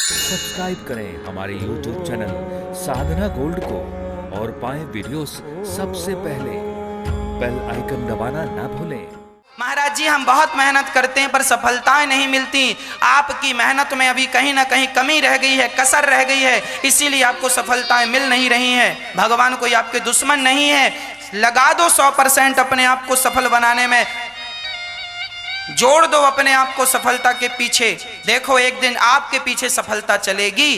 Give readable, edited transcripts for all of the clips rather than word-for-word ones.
Subscribe करें हमारे YouTube channel साधना gold को और पाएं वीडियोस सबसे पहले। बेल आइकन दबाना ना भूलें। महाराज जी, हम बहुत मेहनत करते हैं पर सफलताएं नहीं मिलती। आपकी मेहनत में अभी कहीं ना कहीं कमी रह गई है, कसर रह गई है, इसीलिए आपको सफलताएं मिल नहीं रही हैं। भगवान कोई आपके दुश्मन नहीं है। लगा दो 100% अपने आप को सफल बनाने में, जोड़ दो अपने आप को सफलता के पीछे। देखो एक दिन आपके पीछे सफलता चलेगी।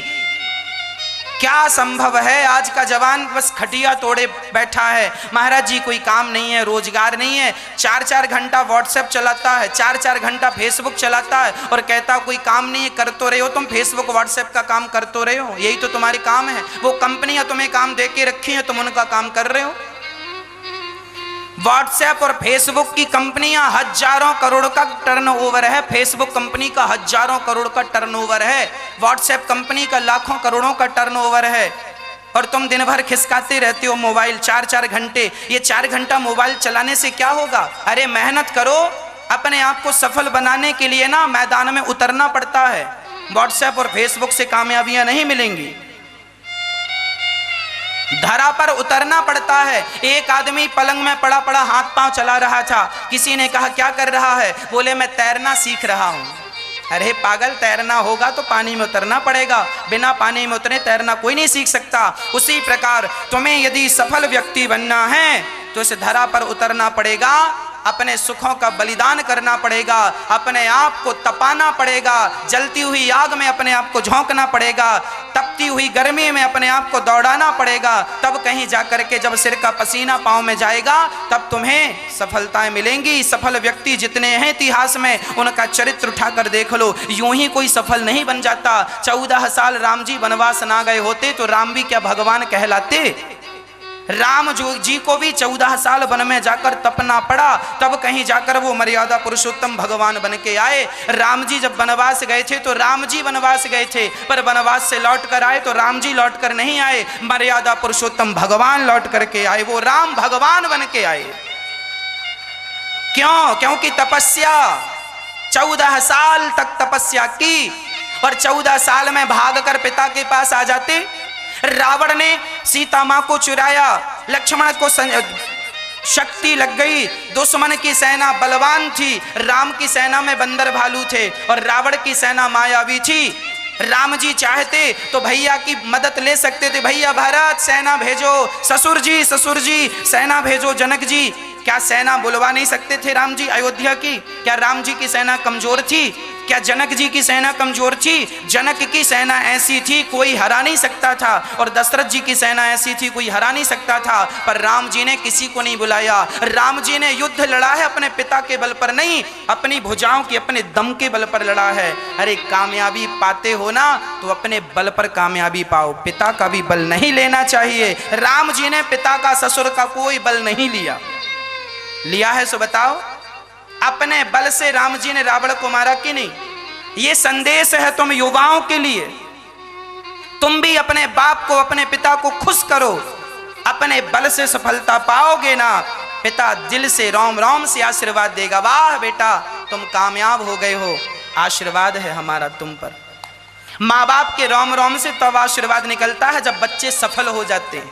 क्या संभव है? आज का जवान बस खटिया तोड़े बैठा है। महाराज जी, कोई काम नहीं है, रोजगार नहीं है, 4-4 घंटा व्हाट्सएप चलाता है, 4-4 घंटा फेसबुक चलाता है और कहता कोई काम नहीं है। कर तो रहे हो तुम, फेसबुक व्हाट्सएप का काम कर तो रहे हो, यही तो तुम्हारे काम है। वो कंपनियां तुम्हें काम दे के रखी है, तुम उनका काम कर रहे हो। व्हाट्सएप और फेसबुक की कंपनियां हजारों करोड़ का टर्नओवर है। फेसबुक कंपनी का हजारों करोड़ का टर्नओवर है, व्हाट्सएप कंपनी का लाखों करोड़ों का टर्नओवर है। और तुम दिन भर खिसकाते रहते हो मोबाइल 4-4 घंटे। ये 4 घंटा मोबाइल चलाने से क्या होगा? अरे मेहनत करो। अपने आप को सफल बनाने के लिए ना मैदान में उतरना पड़ता है। व्हाट्सएप और फेसबुक से कामयाबियां नहीं मिलेंगी, धरा पर उतरना पड़ता है। एक आदमी पलंग में पड़ा पड़ा हाथ पांव चला रहा था। किसी ने कहा क्या कर रहा है? बोले मैं तैरना सीख रहा हूं। अरे पागल, तैरना होगा तो पानी में उतरना पड़ेगा, बिना पानी में उतरे तैरना कोई नहीं सीख सकता। उसी प्रकार तुम्हें यदि सफल व्यक्ति बनना है तो इस धरा पर उतरना पड़ेगा, अपने सुखों का बलिदान करना पड़ेगा, अपने आप को तपाना पड़ेगा, जलती हुई आग में अपने आप को झोंकना पड़ेगा, तपती हुई गर्मी में अपने आप को दौड़ाना पड़ेगा। तब कहीं जाकर के जब सिर का पसीना पांव में जाएगा तब तुम्हें सफलताएं मिलेंगी। सफल व्यक्ति जितने हैं इतिहास में, उनका चरित्र उठाकर देख लो। यूं ही कोई सफल नहीं बन जाता। 14 साल राम जी वनवास ना गए होते तो राम भी क्या भगवान कहलाते? राम जी को भी 14 साल वन में जाकर तपना पड़ा, तब कहीं जाकर वो मर्यादा पुरुषोत्तम भगवान बन के आए। राम जी जब वनवास गए थे तो राम जी वनवास गए थे, पर वनवास से लौट कर आए तो राम जी लौट कर नहीं आए, मर्यादा पुरुषोत्तम भगवान लौट करके आए। वो राम भगवान बन के आए। क्यों? क्योंकि तपस्या 14 साल तक तपस्या की और 14 साल में भागकर पिता के पास आ जाते। रावण ने सीता मां को चुराया, लक्ष्मण को शक्ति लग गई, दुश्मन की सेना बलवान थी, राम की सेना में बंदर भालू थे और रावण की सेना मायावी थी। राम जी चाहते तो भैया की मदद ले सकते थे, भैया भरत सेना भेजो, ससुर जी सेना भेजो, जनक जी। क्या सेना बुलवा नहीं सकते थे राम जी अयोध्या की? क्या राम जी की सेना कमजोर थी? क्या जनक जी की सेना कमजोर थी? जनक की सेना ऐसी थी कोई हरा नहीं सकता था, और दशरथ जी की सेना ऐसी थी कोई हरा नहीं सकता था। पर राम जी ने किसी को नहीं बुलाया। राम जी ने युद्ध लड़ा है अपने पिता के बल पर नहीं, अपनी भुजाओं के अपने दम के बल पर लड़ा है। अरे कामयाबी पाते हो ना तो अपने बल पर कामयाबी पाओ, पिता का भी बल नहीं लेना चाहिए। राम जी ने पिता का ससुर का कोई बल नहीं लिया है सो बताओ। अपने बल से राम जी ने रावण को मारा कि नहीं? ये संदेश है तुम युवाओं के लिए। तुम भी अपने बाप को, अपने पिता को खुश करो। अपने बल से सफलता पाओगे ना, पिता दिल से रोम रोम से आशीर्वाद देगा, वाह बेटा तुम कामयाब हो गए हो, आशीर्वाद है हमारा तुम पर। माँ बाप के रोम रोम से तब आशीर्वाद निकलता है जब बच्चे सफल हो जाते हैं।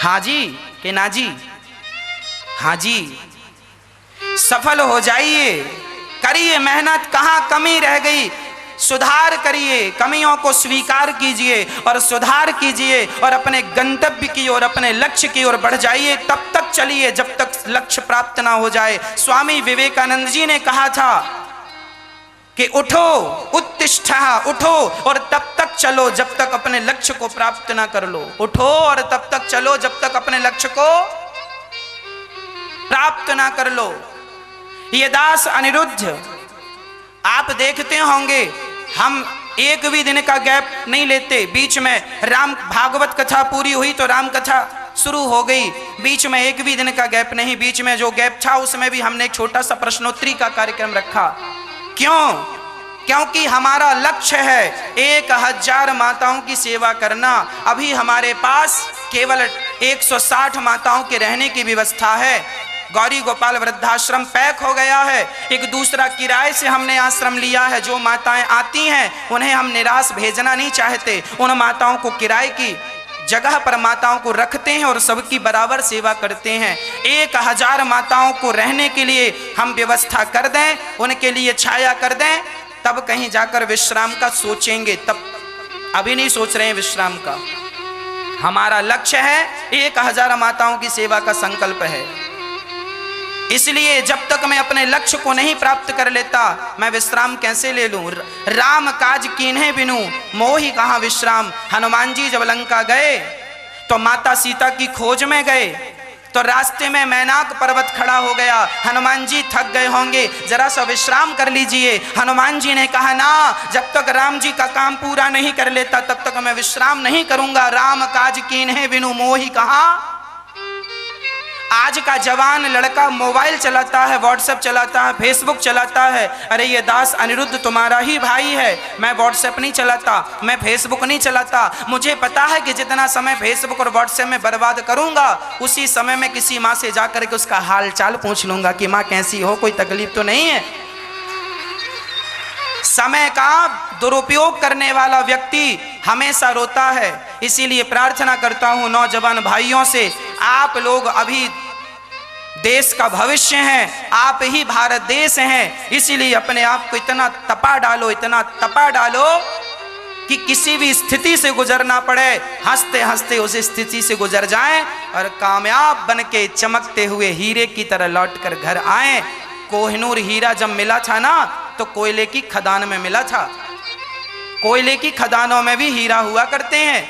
हाँ जी कि ना जी? हाँ जी, सफल हो जाइए, करिए मेहनत। कहाँ कमी रह गई सुधार करिए, कमियों को स्वीकार कीजिए और सुधार कीजिए और अपने गंतव्य की ओर, अपने लक्ष्य की ओर बढ़ जाइए। तब तक चलिए जब तक लक्ष्य प्राप्त ना हो जाए। स्वामी विवेकानंद जी ने कहा था कि उठो उत्तिष्ठा, उठो और तब तक चलो जब तक अपने लक्ष्य को प्राप्त ना कर लो। उठो और तब तक चलो जब तक अपने लक्ष्य को प्राप्त ना कर लो। ये दास अनिरुद्ध, आप देखते होंगे हम एक भी दिन का गैप नहीं लेते। बीच में राम भागवत कथा पूरी हुई तो राम कथा शुरू हो गई, बीच में एक भी दिन का गैप नहीं। बीच में जो गैप था उसमें भी हमने एक छोटा सा प्रश्नोत्तरी का कार्यक्रम रखा। क्यों? क्योंकि हमारा लक्ष्य है 1000 माताओं की सेवा करना। अभी हमारे पास केवल 160 माताओं के रहने की व्यवस्था है। गौरी गोपाल वृद्धाश्रम पैक हो गया है, एक दूसरा किराए से हमने आश्रम लिया है। जो माताएं आती हैं उन्हें हम निराश भेजना नहीं चाहते, उन माताओं को किराए की जगह पर माताओं को रखते हैं और सबकी बराबर सेवा करते हैं। 1000 माताओं को रहने के लिए हम व्यवस्था कर दें, उनके लिए छाया कर दें, तब कहीं जाकर विश्राम का सोचेंगे। तब अभी नहीं सोच रहे हैं विश्राम का। हमारा लक्ष्य है 1000 माताओं की सेवा का संकल्प है। इसलिए जब तक मैं अपने लक्ष्य को नहीं प्राप्त कर लेता मैं विश्राम कैसे ले लूं। राम काज कीन्हे बिनु मोहि कहाँ विश्राम। हनुमान जी जब लंका गए तो माता सीता की खोज में गए तो रास्ते में मैनाक पर्वत खड़ा हो गया। हनुमान जी थक गए होंगे, जरा सा विश्राम कर लीजिए। हनुमान जी ने कहा ना, जब तक राम जी का काम पूरा नहीं कर लेता तब तक मैं विश्राम नहीं करूंगा। राम काज कीन्हे बिनु मोहि कहाँ। आज का जवान लड़का मोबाइल चलाता है, व्हाट्सएप चलाता है, फेसबुक चलाता है। अरे ये दास अनिरुद्ध तुम्हारा ही भाई है, मैं व्हाट्सएप नहीं चलाता, मैं फेसबुक नहीं चलाता। मुझे पता है कि जितना समय फेसबुक और व्हाट्सएप में बर्बाद करूंगा उसी समय में किसी माँ से जाकर के उसका हाल चाल पूछ लूंगा कि माँ कैसी हो, कोई तकलीफ तो नहीं है। समय का दुरुपयोग करने वाला व्यक्ति हमेशा रोता है। इसीलिए प्रार्थना करता हूं नौजवान भाइयों से, आप लोग अभी देश का भविष्य हैं, आप ही भारत देश हैं। इसीलिए अपने आप को इतना तपा डालो, इतना तपा डालो कि किसी भी स्थिति से गुजरना पड़े, हंसते हंसते उस स्थिति से गुजर जाएं और कामयाब बन के चमकते हुए हीरे की तरह लौट कर घर आए। कोहिनूर हीरा जब मिला था ना तो कोयले की खदान में मिला था। कोयले की खदानों में भी हीरा हुआ करते हैं।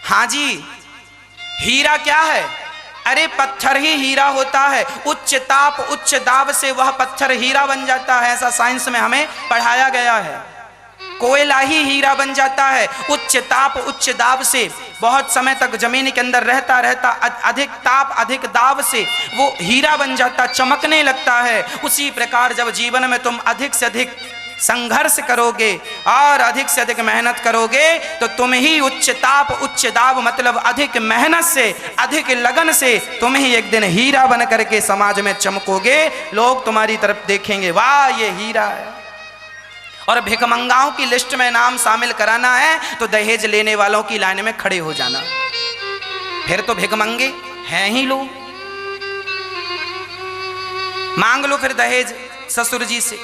हाँ जी, हीरा क्या है? अरे पत्थर ही हीरा होता है। उच्च ताप उच्च दाब से वह पत्थर हीरा बन जाता है, ऐसा साइंस में हमें पढ़ाया गया है। कोयला ही हीरा बन जाता है। उच्च ताप उच्च दाब से बहुत समय तक जमीन के अंदर रहता अधिक ताप अधिक दाब से वो हीरा बन जाता, चमकने लगता है। उसी प्रकार जब जीवन में तुम अधिक से अधिक संघर्ष करोगे और अधिक से अधिक मेहनत करोगे तो तुम ही उच्च ताप उच्च दाब मतलब अधिक मेहनत से अधिक लगन से तुम ही एक दिन हीरा बन करके समाज में चमकोगे। लोग तुम्हारी तरफ देखेंगे, वाह ये हीरा है। और भिखमंगाओं की लिस्ट में नाम शामिल कराना है तो दहेज लेने वालों की लाइन में खड़े हो जाना, फिर तो भिखमंगे हैं ही लोग। मांग लो फिर दहेज ससुर जी से।